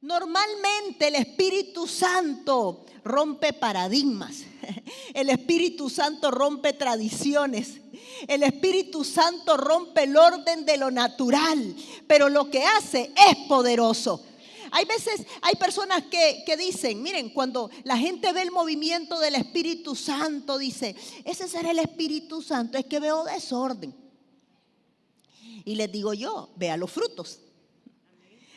Normalmente el Espíritu Santo rompe paradigmas. El Espíritu Santo rompe tradiciones. El Espíritu Santo rompe el orden de lo natural. Pero lo que hace es poderoso. Hay veces, hay personas que dicen, miren, cuando la gente ve el movimiento del Espíritu Santo, dice, ese será el Espíritu Santo, es que veo desorden. Y les digo yo, vea los frutos.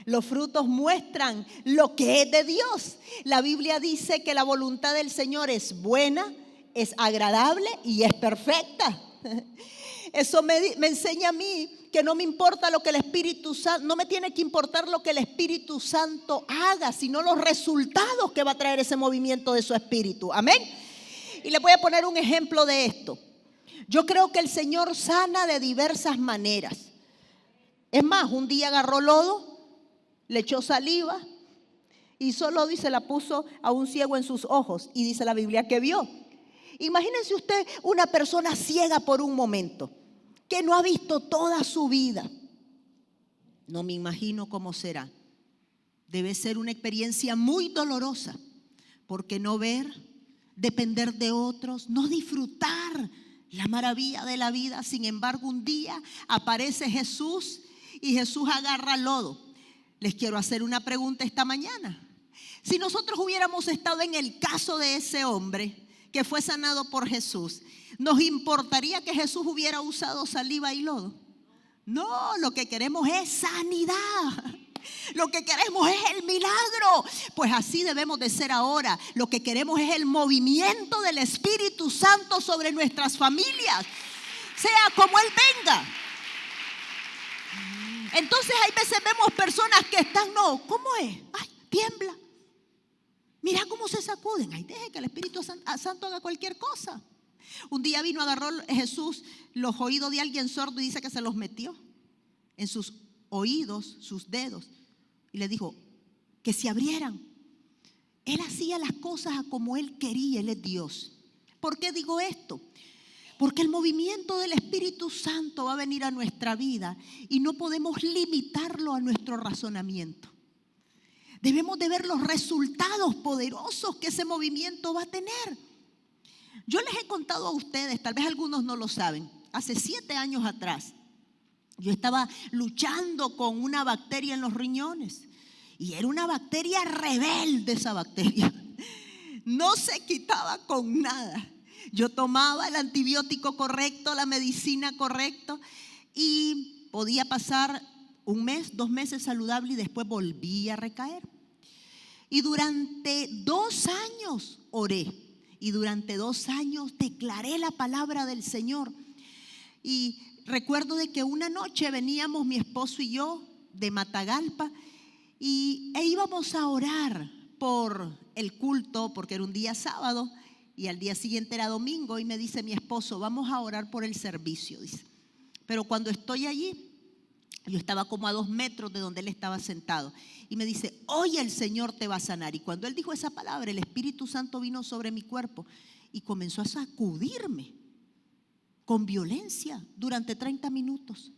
Los frutos muestran lo que es de Dios. La Biblia dice que la voluntad del Señor es buena, es agradable y es perfecta. Eso me enseña a mí que no me importa lo que el Espíritu Santo, no me tiene que importar lo que el Espíritu Santo haga, sino los resultados que va a traer ese movimiento de su Espíritu. Amén. Y les voy a poner un ejemplo de esto. Yo creo que el Señor sana de diversas maneras. Es más, un día agarró lodo, le echó saliva, hizo lodo y se la puso a un ciego en sus ojos. Y dice la Biblia que vio. Imagínense usted una persona ciega por un momento, que no ha visto toda su vida. No me imagino cómo será. Debe ser una experiencia muy dolorosa, porque no ver, depender de otros, no disfrutar la maravilla de la vida. Sin embargo, un día aparece Jesús y Jesús agarra lodo. Les quiero hacer una pregunta esta mañana. Si nosotros hubiéramos estado en el caso de ese hombre que fue sanado por Jesús, ¿nos importaría que Jesús hubiera usado saliva y lodo? No, lo que queremos es sanidad. Lo que queremos es el milagro. Pues así debemos de ser ahora. Lo que queremos es el movimiento del Espíritu Santo sobre nuestras familias, sea como Él venga. Entonces hay veces vemos personas que están, no, ¿cómo es? Ay, tiembla. Mira cómo se sacuden. Ay, deje que el Espíritu Santo haga cualquier cosa. Un día vino, agarró Jesús los oídos de alguien sordo y dice que se los metió en sus oídos, sus dedos, y le dijo que se abrieran. Él hacía las cosas como Él quería. Él es Dios. ¿Por qué digo esto? Porque el movimiento del Espíritu Santo va a venir a nuestra vida y no podemos limitarlo a nuestro razonamiento. Debemos de ver los resultados poderosos que ese movimiento va a tener. Yo les he contado a ustedes, tal vez algunos no lo saben, hace 7 años atrás, yo estaba luchando con una bacteria en los riñones. Y era una bacteria rebelde esa bacteria. No se quitaba con nada. Yo tomaba el antibiótico correcto, la medicina correcta, y podía pasar 1 mes, 2 meses saludable y después volvía a recaer. Y durante 2 años oré. Y durante 2 años declaré la palabra del Señor. Y recuerdo de que una noche veníamos mi esposo y yo de Matagalpa e íbamos a orar por el culto, porque era un día sábado y al día siguiente era domingo. Y me dice mi esposo, vamos a orar por el servicio, dice. Pero cuando estoy allí, yo estaba como a 2 metros de donde él estaba sentado. Y me dice, hoy el Señor te va a sanar. Y cuando él dijo esa palabra, el Espíritu Santo vino sobre mi cuerpo y comenzó a sacudirme con violencia durante 30 minutos.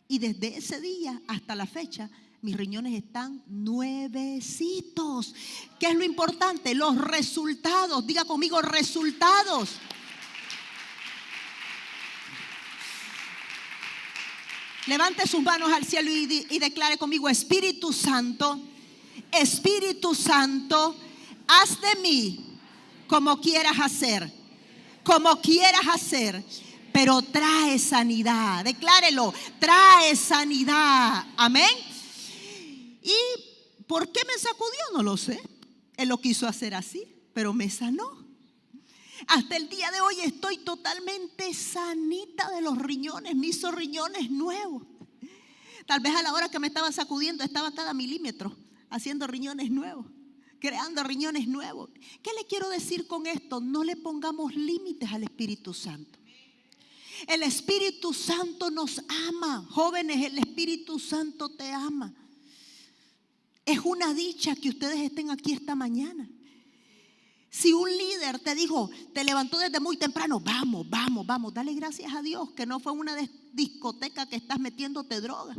Y desde ese día hasta la fecha, mis riñones están nuevecitos. ¿Qué es lo importante? Los resultados. Diga conmigo, resultados. Levante sus manos al cielo y declare conmigo, Espíritu Santo, Espíritu Santo, haz de mí como quieras hacer, como quieras hacer, pero trae sanidad. Declárelo, trae sanidad. Amén. ¿Y por qué me sacudió? No lo sé. Él lo quiso hacer así, pero me sanó. Hasta el día de hoy estoy totalmente sanita de los riñones. Me hizo riñones nuevos. Tal vez a la hora que me estaba sacudiendo estaba cada milímetro haciendo riñones nuevos, creando riñones nuevos. ¿Qué le quiero decir con esto? No le pongamos límites al Espíritu Santo. El Espíritu Santo nos ama. Jóvenes, el Espíritu Santo te ama. Es una dicha que ustedes estén aquí esta mañana. Si un líder te dijo, te levantó desde muy temprano, vamos, vamos, vamos, dale gracias a Dios que no fue una discoteca que estás metiéndote droga.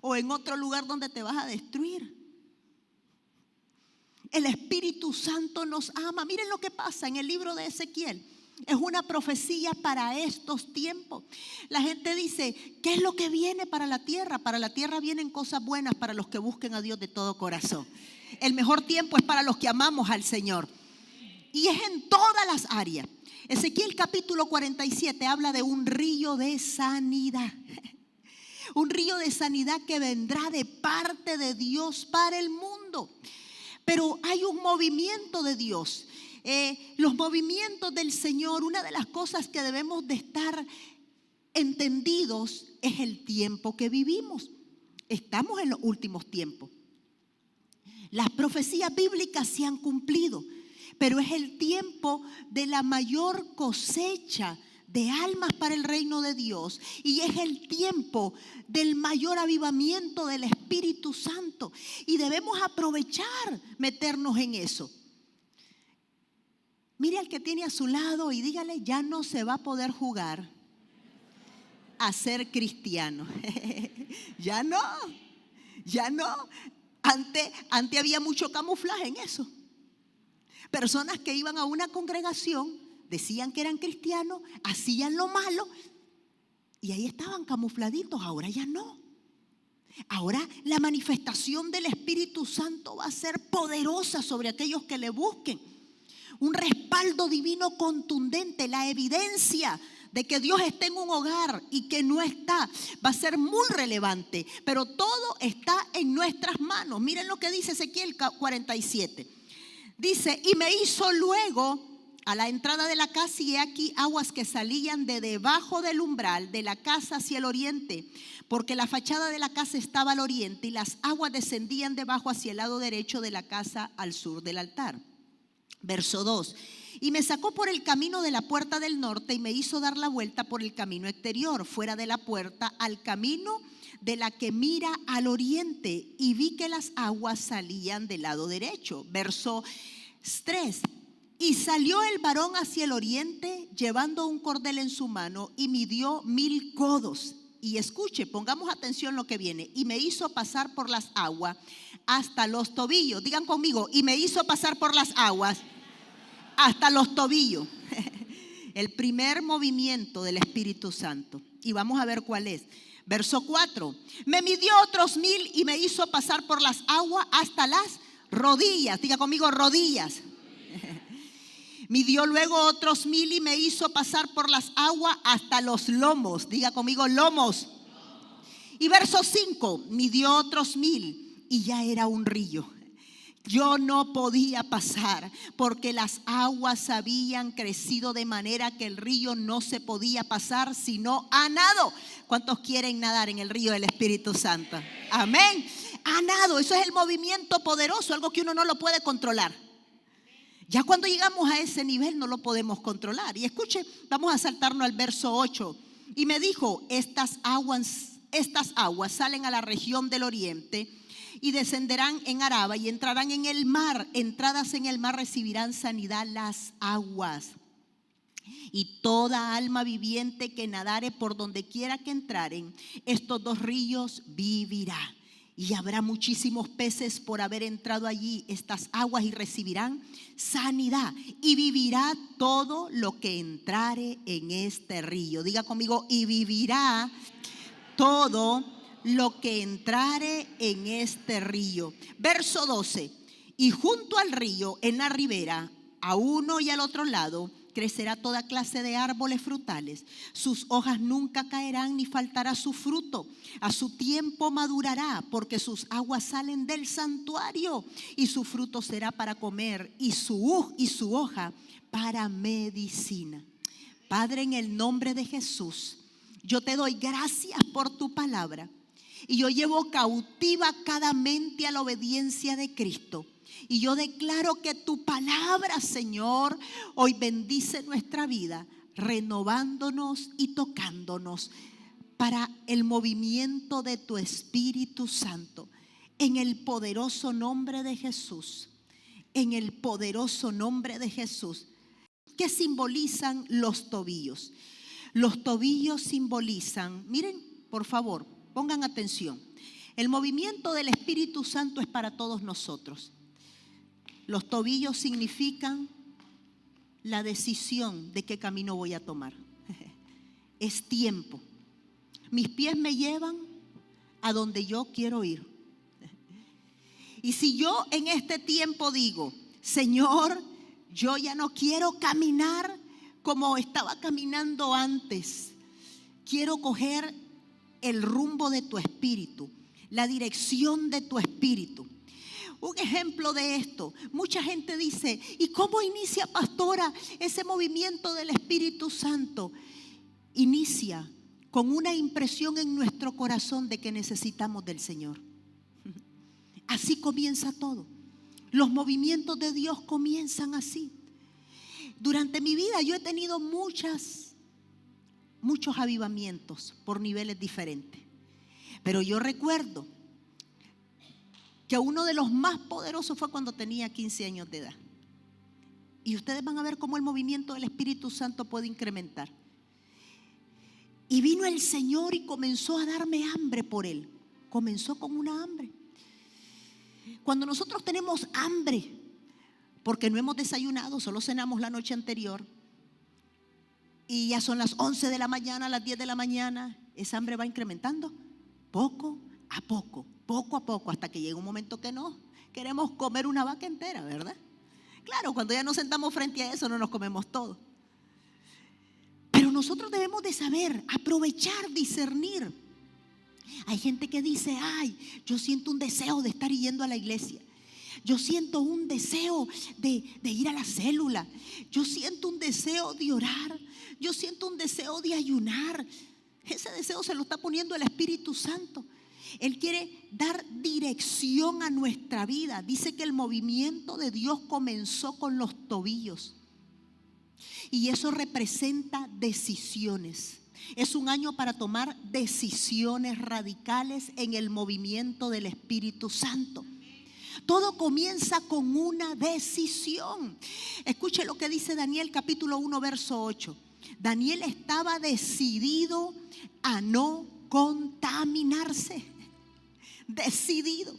o en otro lugar donde te vas a destruir. El Espíritu Santo nos ama. Miren lo que pasa en el libro de Ezequiel. Es una profecía para estos tiempos. La gente dice, ¿qué es lo que viene para la tierra? Para la tierra vienen cosas buenas para los que busquen a Dios de todo corazón. El mejor tiempo es para los que amamos al Señor. Y es en todas las áreas. Ezequiel capítulo 47 habla de un río de sanidad. Un río de sanidad que vendrá de parte de Dios para el mundo. Pero hay un movimiento de Dios. Los movimientos del Señor, una de las cosas que debemos de estar entendidos es el tiempo que vivimos. Estamos en los últimos tiempos. Las profecías bíblicas se han cumplido, pero es el tiempo de la mayor cosecha de almas para el reino de Dios, y es el tiempo del mayor avivamiento del Espíritu Santo, y debemos aprovechar meternos en eso. Mire al que tiene a su lado y dígale, ya no se va a poder jugar a ser cristiano. Ya no. Antes había mucho camuflaje en eso. Personas que iban a una congregación, decían que eran cristianos, hacían lo malo y ahí estaban camufladitos. Ahora ya no. Ahora la manifestación del Espíritu Santo va a ser poderosa sobre aquellos que le busquen. Un respaldo divino contundente, la evidencia de que Dios está en un hogar y que no está, va a ser muy relevante. Pero todo está en nuestras manos. Miren lo que dice Ezequiel 47. Dice, y me hizo luego a la entrada de la casa, y he aquí aguas que salían de debajo del umbral de la casa hacia el oriente, porque la fachada de la casa estaba al oriente, y las aguas descendían debajo hacia el lado derecho de la casa al sur del altar. Verso 2. Y me sacó por el camino de la puerta del norte y me hizo dar la vuelta por el camino exterior, fuera de la puerta, al camino de la que mira al oriente, y vi que las aguas salían del lado derecho. Verso 3. Y salió el varón hacia el oriente, llevando un cordel en su mano, y midió 1000 codos. Y escuche, pongamos atención lo que viene. Y me hizo pasar por las aguas hasta los tobillos. Digan conmigo, y me hizo pasar por las aguas hasta los tobillos. El primer movimiento del Espíritu Santo. Y vamos a ver cuál es. Verso 4. Me midió otros 1000 y me hizo pasar por las aguas hasta las rodillas. Diga conmigo, rodillas. Midió luego otros 1000 y me hizo pasar por las aguas hasta los lomos. Diga conmigo, lomos. Y verso 5. Midió otros 1000 y ya era un río. Yo no podía pasar porque las aguas habían crecido de manera que el río no se podía pasar sino a nado. ¿Cuántos quieren nadar en el río del Espíritu Santo? Amén. A nado, eso es el movimiento poderoso, algo que uno no lo puede controlar. Ya cuando llegamos a ese nivel no lo podemos controlar. Y escuche, vamos a saltarnos al verso 8. Y me dijo, estas aguas salen a la región del oriente y descenderán en Araba y entrarán en el mar. Entradas en el mar recibirán sanidad las aguas. Y toda alma viviente que nadare por donde quiera que entraren estos dos ríos vivirá. Y habrá muchísimos peces por haber entrado allí estas aguas y recibirán sanidad. Y vivirá todo lo que entrare en este río. Diga conmigo, y vivirá todo lo que entrare en este río. Verso 12. Y junto al río, en la ribera, a uno y al otro lado, crecerá toda clase de árboles frutales. Sus hojas nunca caerán ni faltará su fruto. A su tiempo madurará, porque sus aguas salen del santuario, y su fruto será para comer, y su hoja para medicina. Padre, en el nombre de Jesús, yo te doy gracias por tu palabra. Y yo llevo cautiva cada mente a la obediencia de Cristo. Y yo declaro que tu palabra, Señor, hoy bendice nuestra vida, renovándonos y tocándonos para el movimiento de tu Espíritu Santo. En el poderoso nombre de Jesús. En el poderoso nombre de Jesús. ¿Qué simbolizan los tobillos? Los tobillos simbolizan, miren, por favor, pongan atención. El movimiento del Espíritu Santo es para todos nosotros. Los tobillos significan la decisión de qué camino voy a tomar. Es tiempo. Mis pies me llevan a donde yo quiero ir. Y si yo en este tiempo digo, Señor, yo ya no quiero caminar como estaba caminando antes. Quiero coger el rumbo de tu espíritu, la dirección de tu espíritu. Un ejemplo de esto, mucha gente dice, ¿y cómo inicia, pastora, ese movimiento del Espíritu Santo? Inicia con una impresión en nuestro corazón de que necesitamos del Señor. Así comienza todo. Los movimientos de Dios comienzan así. Durante mi vida yo he tenido muchos avivamientos por niveles diferentes. Pero yo recuerdo que uno de los más poderosos fue cuando tenía 15 años de edad. Y ustedes van a ver cómo el movimiento del Espíritu Santo puede incrementar. Y vino el Señor y comenzó a darme hambre por Él. Comenzó con una hambre. Cuando nosotros tenemos hambre, porque no hemos desayunado, solo cenamos la noche anterior, y ya son las 11 de la mañana, las 10 de la mañana, esa hambre va incrementando poco a poco, hasta que llega un momento que no queremos comer una vaca entera, ¿verdad? Claro, cuando ya nos sentamos frente a eso no nos comemos todo. Pero nosotros debemos de saber, aprovechar, discernir. Hay gente que dice, ay, yo siento un deseo de estar yendo a la iglesia. Yo siento un deseo de ir a la célula. Yo siento un deseo de orar. Yo siento un deseo de ayunar. Ese deseo se lo está poniendo el Espíritu Santo. Él quiere dar dirección a nuestra vida. Dice que el movimiento de Dios comenzó con los tobillos. Y eso representa decisiones. Es un año para tomar decisiones radicales en el movimiento del Espíritu Santo. Todo comienza con una decisión. Escuche lo que dice Daniel capítulo 1 verso 8. Daniel estaba decidido a no contaminarse. Decidido.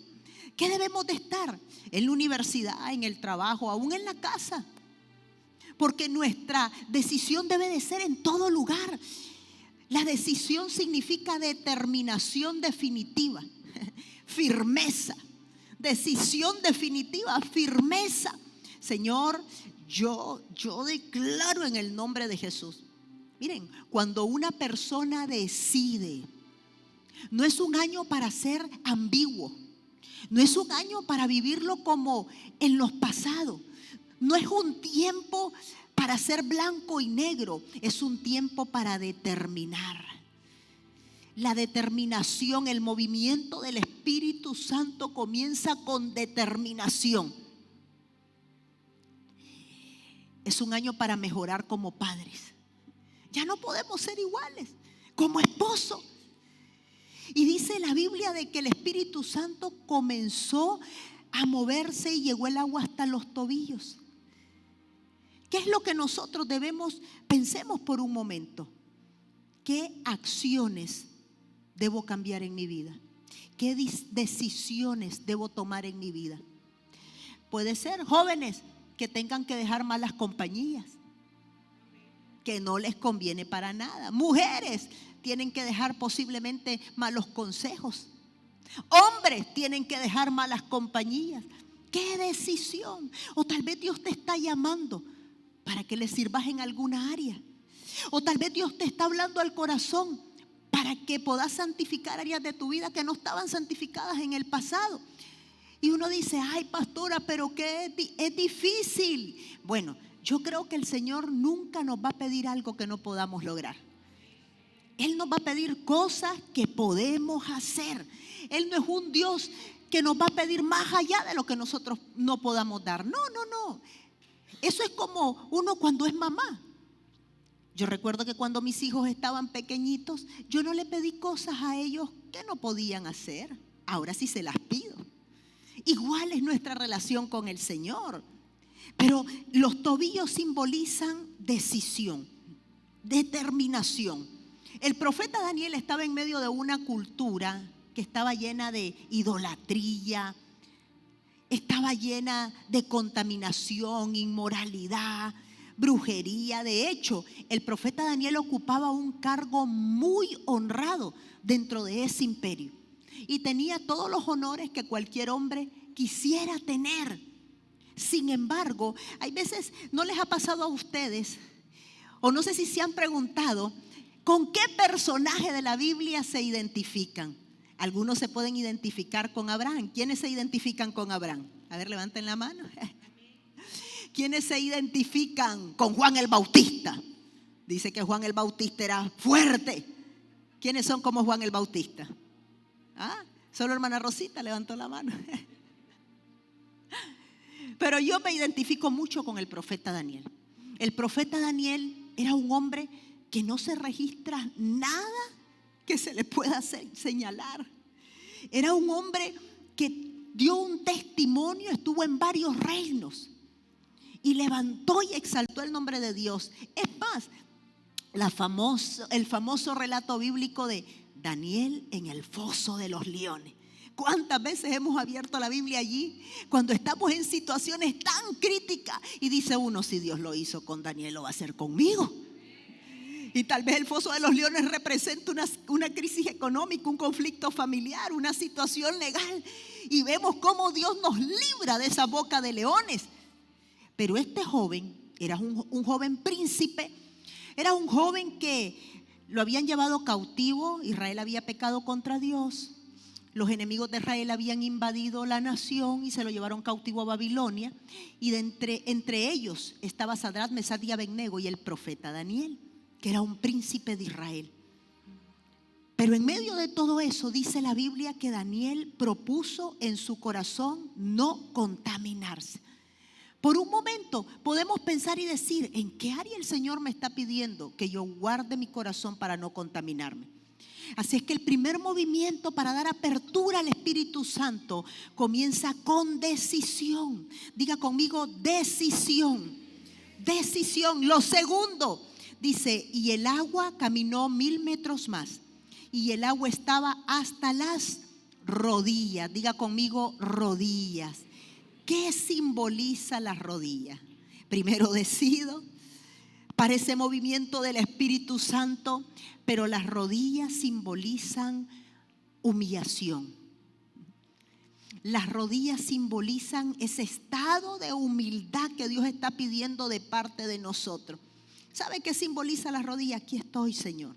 ¿Qué debemos de estar? En la universidad, en el trabajo, aún en la casa. Porque nuestra decisión debe de ser en todo lugar. La decisión significa determinación definitiva, firmeza. Decisión definitiva, firmeza. Señor, yo declaro en el nombre de Jesús. Miren, cuando una persona decide, no es un año para ser ambiguo. No es un año para vivirlo como en los pasados. No es un tiempo para ser blanco y negro. Es un tiempo para determinar. La determinación, el movimiento del Espíritu Santo comienza con determinación. Es un año para mejorar como padres. Ya no podemos ser iguales como esposo. Y dice la Biblia de que el Espíritu Santo comenzó a moverse y llegó el agua hasta los tobillos. ¿Qué es lo que nosotros debemos? Pensemos por un momento. ¿Qué acciones debo cambiar en mi vida? ¿Qué decisiones debo tomar en mi vida? Puede ser jóvenes que tengan que dejar malas compañías, que no les conviene para nada. Mujeres tienen que dejar posiblemente malos consejos. Hombres tienen que dejar malas compañías. ¿Qué decisión? O tal vez Dios te está llamando para que le sirvas en alguna área. O tal vez Dios te está hablando al corazón para que puedas santificar áreas de tu vida que no estaban santificadas en el pasado. Y uno dice, ay pastora, pero que es difícil. Bueno, yo creo que el Señor nunca nos va a pedir algo que no podamos lograr. Él nos va a pedir cosas que podemos hacer. Él no es un Dios que nos va a pedir más allá de lo que nosotros no podamos dar. No. Eso es como uno cuando es mamá. Yo recuerdo que cuando mis hijos estaban pequeñitos, yo no le pedí cosas a ellos que no podían hacer. Ahora sí se las pido. Igual es nuestra relación con el Señor. Pero los tobillos simbolizan decisión, determinación. El profeta Daniel estaba en medio de una cultura que estaba llena de idolatría, estaba llena de contaminación, inmoralidad, brujería. De hecho, el profeta Daniel ocupaba un cargo muy honrado dentro de ese imperio y tenía todos los honores que cualquier hombre quisiera tener. Sin embargo, hay veces, ¿no les ha pasado a ustedes? O no sé si se han preguntado, ¿con qué personaje de la Biblia se identifican? Algunos se pueden identificar con Abraham. ¿Quiénes se identifican con Abraham? A ver, levanten la mano. ¿Quiénes se identifican con Juan el Bautista? Dice que Juan el Bautista era fuerte. ¿Quiénes son como Juan el Bautista? Solo hermana Rosita levantó la mano. Pero yo me identifico mucho con el profeta Daniel. El profeta Daniel era un hombre que no se registra nada que se le pueda señalar. Era un hombre que dio un testimonio, estuvo en varios reinos y levantó y exaltó el nombre de Dios. Es más, el famoso relato bíblico de Daniel en el foso de los leones. ¿Cuántas veces hemos abierto la Biblia allí cuando estamos en situaciones tan críticas y dice uno, si Dios lo hizo con Daniel, lo va a hacer conmigo? Y tal vez el foso de los leones representa una crisis económica, un conflicto familiar, una situación legal. Y vemos cómo Dios nos libra de esa boca de leones. Pero este joven era un joven príncipe, era un joven que lo habían llevado cautivo. Israel había pecado contra Dios. Los enemigos de Israel habían invadido la nación y se lo llevaron cautivo a Babilonia. Y entre ellos estaba Sadrach, Mesach y Abednego y el profeta Daniel, que era un príncipe de Israel. Pero en medio de todo eso dice la Biblia que Daniel propuso en su corazón no contaminarse. Por un momento podemos pensar y decir, ¿en qué área el Señor me está pidiendo que yo guarde mi corazón para no contaminarme? Así es que el primer movimiento para dar apertura al Espíritu Santo comienza con decisión. Diga conmigo, decisión. Decisión. Lo segundo, dice, y el agua caminó 1000 metros más, y el agua estaba hasta las rodillas. Diga conmigo, rodillas. ¿Qué simboliza las rodillas? Primero decido para ese movimiento del Espíritu Santo, pero las rodillas simbolizan humillación. Las rodillas simbolizan ese estado de humildad que Dios está pidiendo de parte de nosotros. ¿Sabe qué simboliza las rodillas? Aquí estoy, Señor.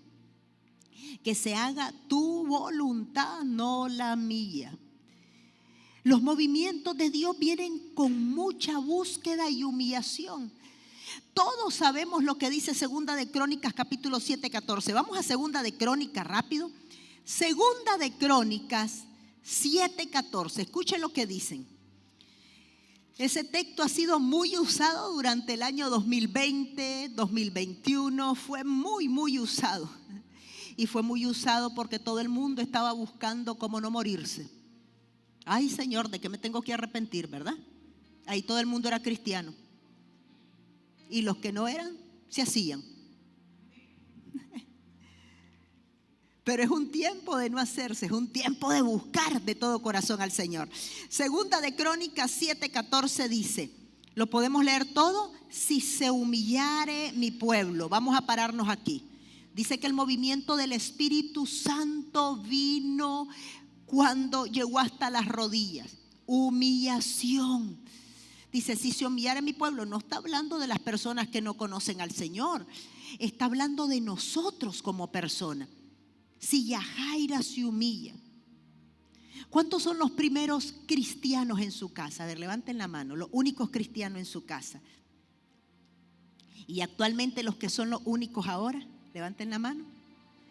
Que se haga tu voluntad, no la mía. Los movimientos de Dios vienen con mucha búsqueda y humillación. Todos sabemos lo que dice Segunda de Crónicas capítulo 7:14. Vamos a Segunda de Crónicas rápido. Segunda de Crónicas 7:14. Escuchen lo que dicen. Ese texto ha sido muy usado durante el año 2020, 2021. Fue muy usado. Y fue muy usado porque todo el mundo estaba buscando cómo no morirse. Ay, Señor, ¿de qué me tengo que arrepentir, verdad? Ahí todo el mundo era cristiano. Y los que no eran, se hacían. Pero es un tiempo de no hacerse, es un tiempo de buscar de todo corazón al Señor. Segunda de Crónicas 7:14 dice, ¿lo podemos leer todo? Si se humillare mi pueblo. Vamos a pararnos aquí. Dice que el movimiento del Espíritu Santo vino cuando llegó hasta las rodillas. Humillación. Dice, si se humillare mi pueblo, no está hablando de las personas que no conocen al Señor. Está hablando de nosotros como personas. Si Yajaira se humilla. ¿Cuántos son los primeros cristianos en su casa? A ver, levanten la mano, los únicos cristianos en su casa. Y actualmente los que son los únicos ahora, levanten la mano.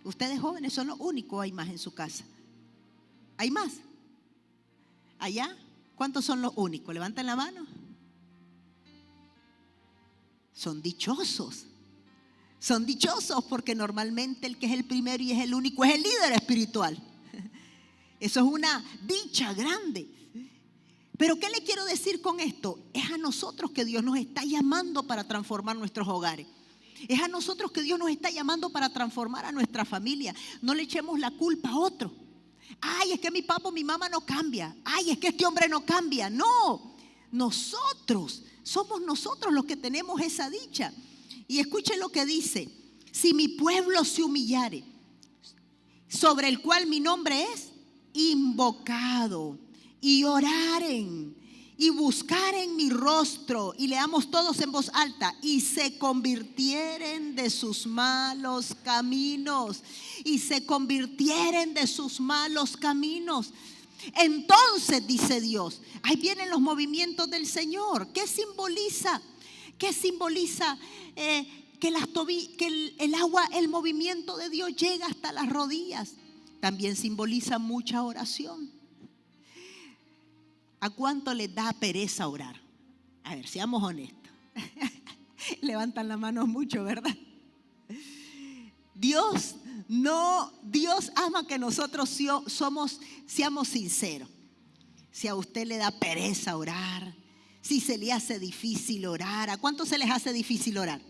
Ustedes jóvenes son los únicos, hay más en su casa. ¿Hay más? ¿Allá? ¿Cuántos son los únicos? Levanten la mano. Son dichosos. Son dichosos porque normalmente el que es el primero y es el único es el líder espiritual. Eso es una dicha grande. Pero ¿qué le quiero decir con esto? Es a nosotros que Dios nos está llamando para transformar nuestros hogares. Es a nosotros que Dios nos está llamando para transformar a nuestra familia. No le echemos la culpa a otro. Ay, es que mi papá o mi mamá no cambia. Ay, es que este hombre no cambia. No, somos nosotros los que tenemos esa dicha. Y escuchen lo que dice: si mi pueblo se humillare, sobre el cual mi nombre es invocado, y oraren y buscaren mi rostro, y leamos todos en voz alta, y se convirtieren de sus malos caminos, y se convirtieren de sus malos caminos. Entonces, dice Dios, ahí vienen los movimientos del Señor. ¿Qué simboliza? ¿Qué simboliza? Que el agua, el movimiento de Dios llega hasta las rodillas. También simboliza mucha oración. ¿A cuánto les da pereza orar? A ver, seamos honestos. Levantan la mano mucho, ¿verdad? Dios ama que nosotros seamos sinceros. Si a usted le da pereza orar, si se le hace difícil orar, ¿a cuánto se les hace difícil orar?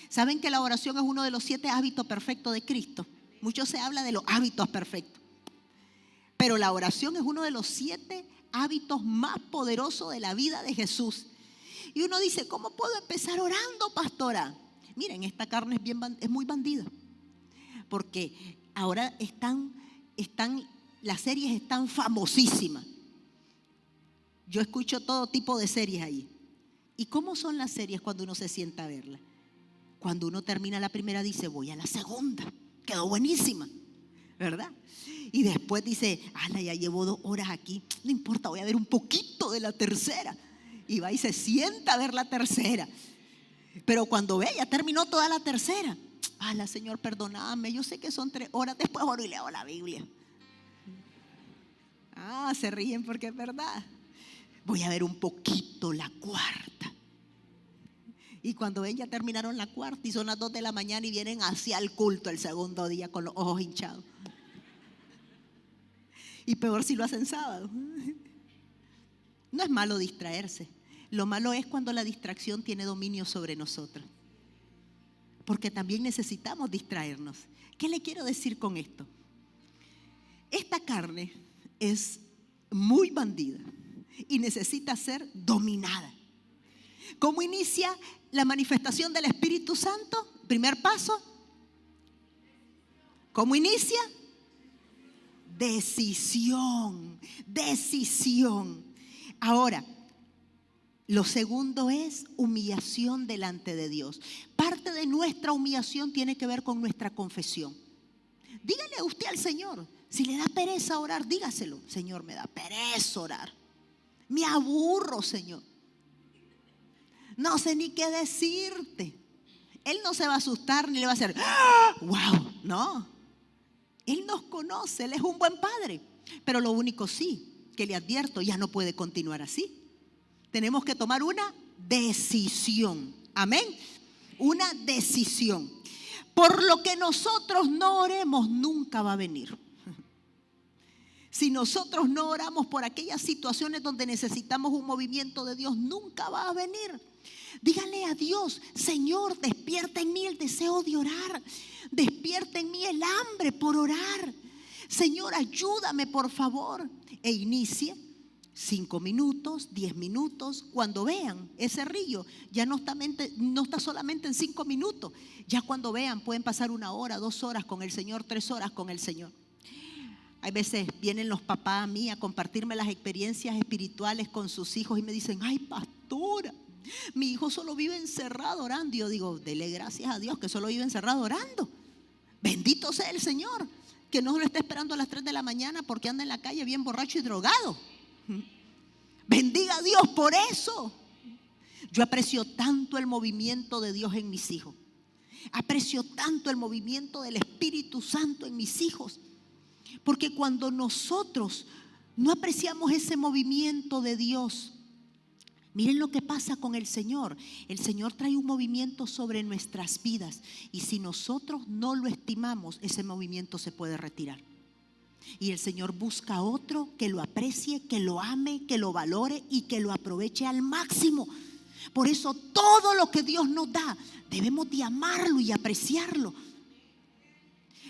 ¿Saben que la oración es uno de los 7 hábitos perfectos de Cristo? Mucho se habla de los hábitos perfectos, pero la oración es uno de los 7 hábitos más poderosos de la vida de Jesús. Y uno dice, ¿cómo puedo empezar orando, pastora? Miren, esta carne es muy bandida, porque ahora las series están famosísimas. Yo escucho todo tipo de series ahí. ¿Y cómo son las series cuando uno se sienta a verlas? Cuando uno termina la primera dice, voy a la segunda, quedó buenísima, ¿verdad? Y después dice, ya llevo 2 horas aquí, no importa, voy a ver un poquito de la tercera. Y va y se sienta a ver la tercera. Pero cuando ve, ya terminó toda la tercera. Señor, perdóname, yo sé que son 3 horas, después oro y leo la Biblia. Se ríen porque es verdad. Voy a ver un poquito la cuarta. Y cuando ven, ya terminaron la cuarta y son las 2 de la mañana y vienen hacia el culto el segundo día con los ojos hinchados. Y peor si lo hacen sábado. No es malo distraerse. Lo malo es cuando la distracción tiene dominio sobre nosotros. Porque también necesitamos distraernos. ¿Qué le quiero decir con esto? Esta carne es muy bandida y necesita ser dominada. ¿Cómo inicia la manifestación del Espíritu Santo? Primer paso. ¿Cómo inicia? Decisión. Ahora, lo segundo es humillación delante de Dios. Parte de nuestra humillación tiene que ver con nuestra confesión. Dígale usted al Señor, si le da pereza orar, dígaselo. Señor, me da pereza orar. Me aburro, Señor. No sé ni qué decirte. Él no se va a asustar ni le va a hacer wow, no. Él nos conoce, Él es un buen padre. Pero lo único sí, que le advierto, ya no puede continuar así. Tenemos que tomar una decisión. Amén. Una decisión. Por lo que nosotros no oremos, nunca va a venir. Si nosotros no oramos por aquellas situaciones donde necesitamos un movimiento de Dios, nunca va a venir. Dígale a Dios, Señor, despierta en mí el deseo de orar. Despierta en mí el hambre por orar. Señor, ayúdame por favor. E inicie 5 minutos, 10 minutos. Cuando vean ese río, ya no está solamente en 5 minutos. Ya cuando vean pueden pasar 1 hora, 2 horas con el Señor, 3 horas con el Señor. Hay veces vienen los papás a mí a compartirme las experiencias espirituales con sus hijos y me dicen, ay pastora, mi hijo solo vive encerrado orando. Y yo digo, dele gracias a Dios que solo vive encerrado orando. Bendito sea el Señor, que no lo está esperando a las 3 de la mañana porque anda en la calle bien borracho y drogado. Bendiga a Dios por eso. Yo aprecio tanto el movimiento de Dios en mis hijos. Aprecio tanto el movimiento del Espíritu Santo en mis hijos. Porque cuando nosotros no apreciamos ese movimiento de Dios, miren lo que pasa con el Señor. El Señor trae un movimiento sobre nuestras vidas y si nosotros no lo estimamos, ese movimiento se puede retirar. Y el Señor busca a otro que lo aprecie, que lo ame, que lo valore y que lo aproveche al máximo. Por eso todo lo que Dios nos da, debemos de amarlo y apreciarlo.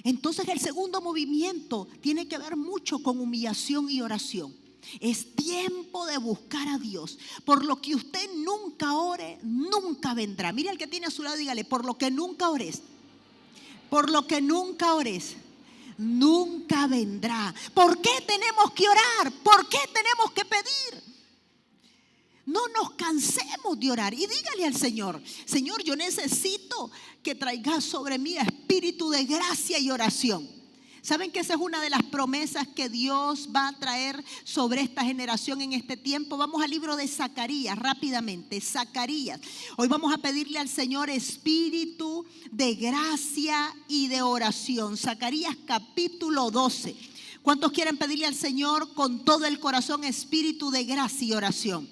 Entonces el segundo movimiento tiene que ver mucho con humillación y oración. Es tiempo de buscar a Dios. Por lo que usted nunca ore, nunca vendrá. Mire al que tiene a su lado, dígale: por lo que nunca ores, por lo que nunca ores, nunca vendrá. ¿Por qué tenemos que orar? ¿Por qué tenemos que pedir? No nos cansemos de orar y dígale al Señor: Señor, yo necesito que traigas sobre mí espíritu de gracia y oración. ¿Saben que esa es una de las promesas que Dios va a traer sobre esta generación en este tiempo? Vamos al libro de Zacarías rápidamente. Zacarías. Hoy vamos a pedirle al Señor espíritu de gracia y de oración. Zacarías capítulo 12. ¿Cuántos quieren pedirle al Señor con todo el corazón espíritu de gracia y oración?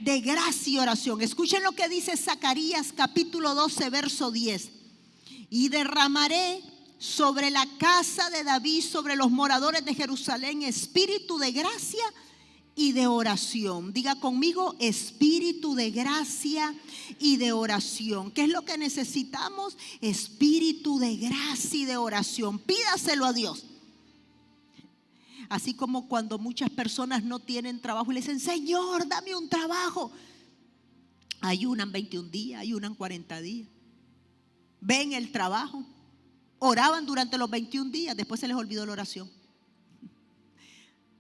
De gracia y oración. Escuchen lo que dice Zacarías capítulo 12 verso 10. Y derramaré sobre la casa de David, sobre los moradores de Jerusalén, espíritu de gracia y de oración. Diga conmigo: espíritu de gracia y de oración. ¿Qué es lo que necesitamos? Espíritu de gracia y de oración. Pídaselo a Dios. Así como cuando muchas personas no tienen trabajo y le dicen: Señor, dame un trabajo. Ayunan 21 días, ayunan 40 días. Ven el trabajo. Oraban durante los 21 días, después se les olvidó la oración.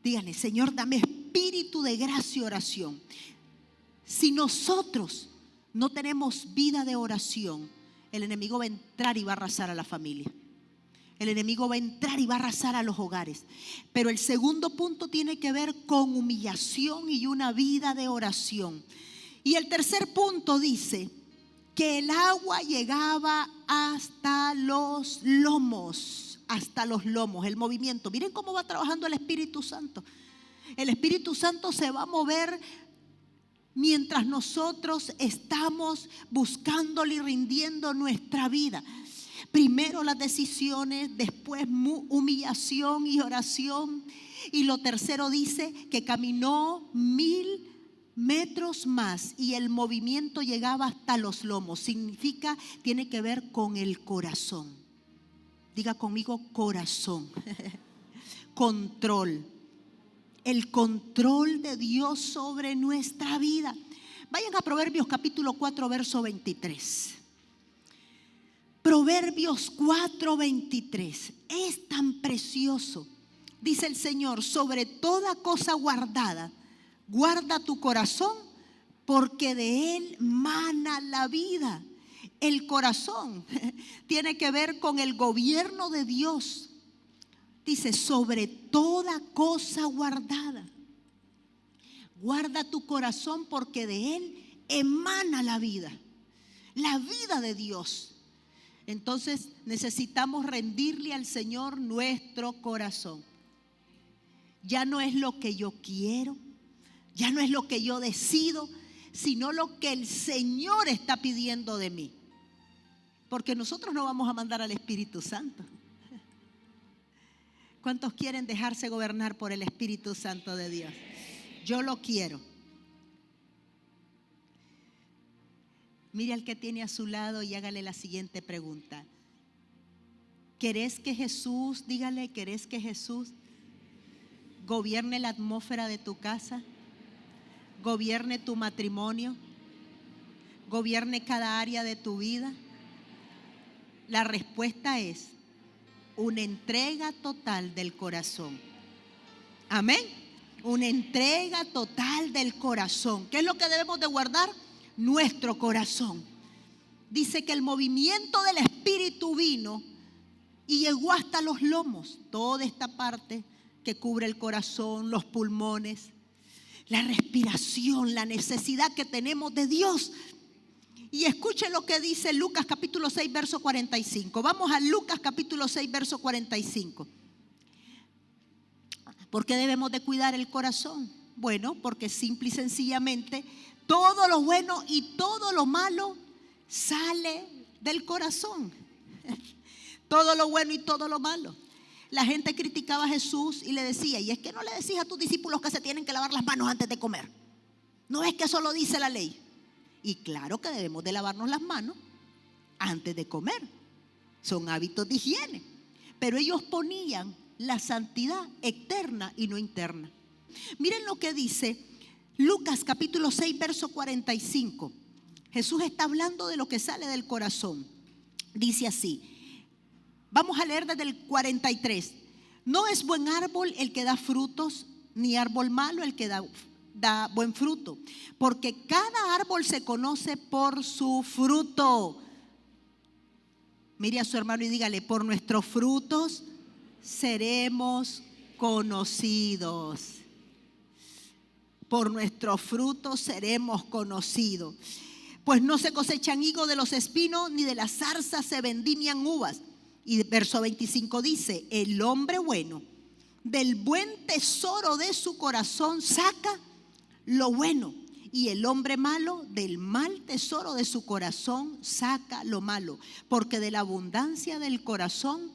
Díganle: Señor, dame espíritu de gracia y oración. Si nosotros no tenemos vida de oración, el enemigo va a entrar y va a arrasar a la familia. El enemigo va a entrar y va a arrasar a los hogares. Pero el segundo punto tiene que ver con humillación y una vida de oración. Y el tercer punto dice que el agua llegaba hasta los lomos, el movimiento. Miren cómo va trabajando el Espíritu Santo. El Espíritu Santo se va a mover mientras nosotros estamos buscándole y rindiendo nuestra vida. Primero las decisiones, después humillación y oración. Y lo tercero dice que caminó 1000 metros más y el movimiento llegaba hasta los lomos. Significa, tiene que ver con el corazón. Diga conmigo: corazón. Control. El control de Dios sobre nuestra vida. Vayan a Proverbios capítulo 4 verso 23. Proverbios 4, 23. Es tan precioso. Dice el Señor: sobre toda cosa guardada, guarda tu corazón, porque de él mana la vida. El corazón tiene que ver con el gobierno de Dios. Dice: sobre toda cosa guardada, guarda tu corazón, porque de él emana la vida de Dios. Entonces necesitamos rendirle al Señor nuestro corazón. Ya no es lo que yo quiero, ya no es lo que yo decido, sino lo que el Señor está pidiendo de mí. Porque nosotros no vamos a mandar al Espíritu Santo. ¿Cuántos quieren dejarse gobernar por el Espíritu Santo de Dios? Yo lo quiero. Mire al que tiene a su lado y hágale la siguiente pregunta. ¿Querés que Jesús, dígale, querés que Jesús gobierne la atmósfera de tu casa? Gobierne tu matrimonio, gobierne cada área de tu vida. La respuesta es una entrega total del corazón. Amén. Una entrega total del corazón. ¿Qué es lo que debemos de guardar? Nuestro corazón. Dice que el movimiento del Espíritu vino y llegó hasta los lomos, toda esta parte que cubre el corazón, los pulmones, la respiración, la necesidad que tenemos de Dios. Y escuchen lo que dice Lucas capítulo 6 verso 45. Vamos a Lucas capítulo 6 verso 45. ¿Por qué debemos de cuidar el corazón? Bueno, porque simple y sencillamente todo lo bueno y todo lo malo sale del corazón. Todo lo bueno y todo lo malo. La gente criticaba a Jesús y le decía: y es que no le decís a tus discípulos que se tienen que lavar las manos antes de comer. No es que eso lo dice la ley. Y claro que debemos de lavarnos las manos antes de comer. Son hábitos de higiene. pero ellos ponían la santidad externa y no interna. Miren lo que dice Lucas capítulo 6, verso 45. Jesús está hablando de lo que sale del corazón. Dice así, vamos a leer desde el 43. No es buen árbol el que da frutos, ni árbol malo el que da buen fruto, porque cada árbol se conoce por su fruto. Mire a su hermano y dígale, por nuestros frutos seremos conocidos. Por nuestros frutos seremos conocidos. Pues no se cosechan higos de los espinos, ni de las zarzas se vendimian uvas. Y verso 25 dice, el hombre bueno del buen tesoro de su corazón saca lo bueno, y el hombre malo del mal tesoro de su corazón saca lo malo, porque de la abundancia del corazón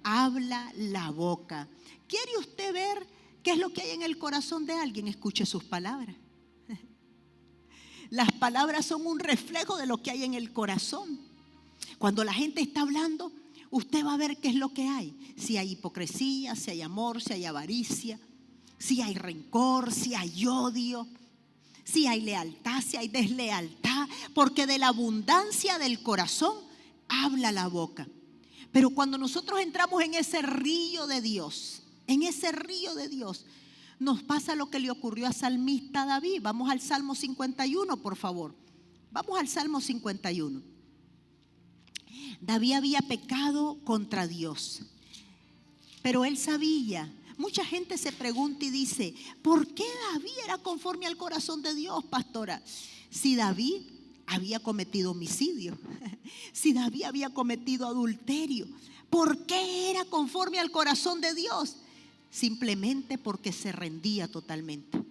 habla la boca. ¿Quiere usted ver qué es lo que hay en el corazón de alguien? Escuche sus palabras. Las palabras son un reflejo de lo que hay en el corazón. Cuando la gente está hablando, usted va a ver qué es lo que hay. Si hay hipocresía, si hay amor, si hay avaricia, si hay rencor, si hay odio, si hay lealtad, si hay deslealtad, porque de la abundancia del corazón habla la boca. Pero cuando nosotros entramos en ese río de Dios, nos pasa lo que le ocurrió al salmista David. Vamos al Salmo 51, por favor. Vamos al Salmo 51. David había pecado contra Dios, pero él sabía. Mucha gente se pregunta y dice, ¿por qué David era conforme al corazón de Dios, pastora? Si David había cometido homicidio, si David había cometido adulterio, ¿por qué era conforme al corazón de Dios? Simplemente porque se rendía totalmente,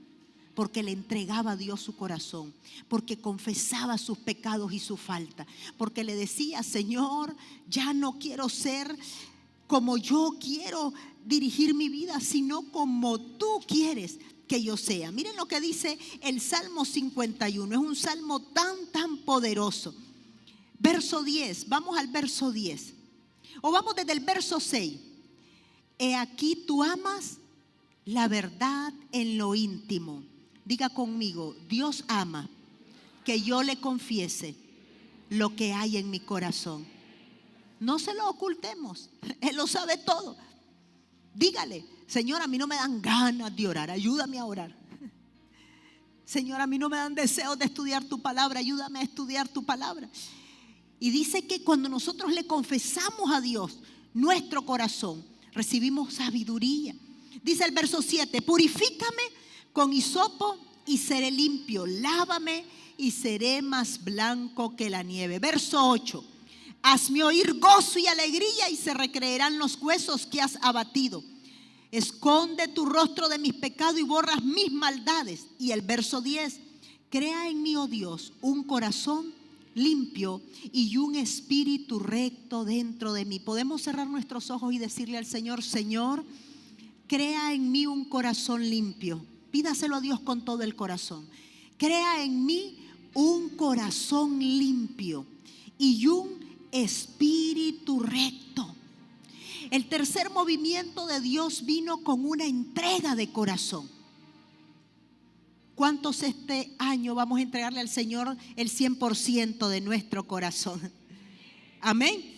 porque le entregaba a Dios su corazón, porque confesaba sus pecados y su falta, porque le decía, Señor, ya no quiero ser como yo quiero dirigir mi vida, sino como tú quieres que yo sea. Miren lo que dice el Salmo 51, es un salmo tan poderoso. Verso 10, vamos al verso 10, o vamos desde el verso 6. He aquí tú amas la verdad en lo íntimo. Diga conmigo, Dios ama que yo le confiese lo que hay en mi corazón. No se lo ocultemos, Él lo sabe todo. Dígale, Señor, a mí no me dan ganas de orar, ayúdame a orar. Señor, a mí no me dan deseos de estudiar tu palabra, ayúdame a estudiar tu palabra. Y dice que cuando nosotros le confesamos a Dios nuestro corazón, recibimos sabiduría. Dice el verso 7, purifícame con hisopo y seré limpio, lávame y seré más blanco que la nieve. Verso 8, hazme oír gozo y alegría y se recreerán los huesos que has abatido. Esconde tu rostro de mis pecados y borras mis maldades. Y el verso 10, crea en mí, oh Dios, un corazón limpio y un espíritu recto dentro de mí. Podemos cerrar nuestros ojos y decirle al Señor, Señor, crea en mí un corazón limpio. Pídaselo a Dios con todo el corazón. Crea en mí un corazón limpio y un espíritu recto. El tercer movimiento de Dios vino con una entrega de corazón. ¿Cuántos este año vamos a entregarle al Señor el 100% de nuestro corazón? Amén.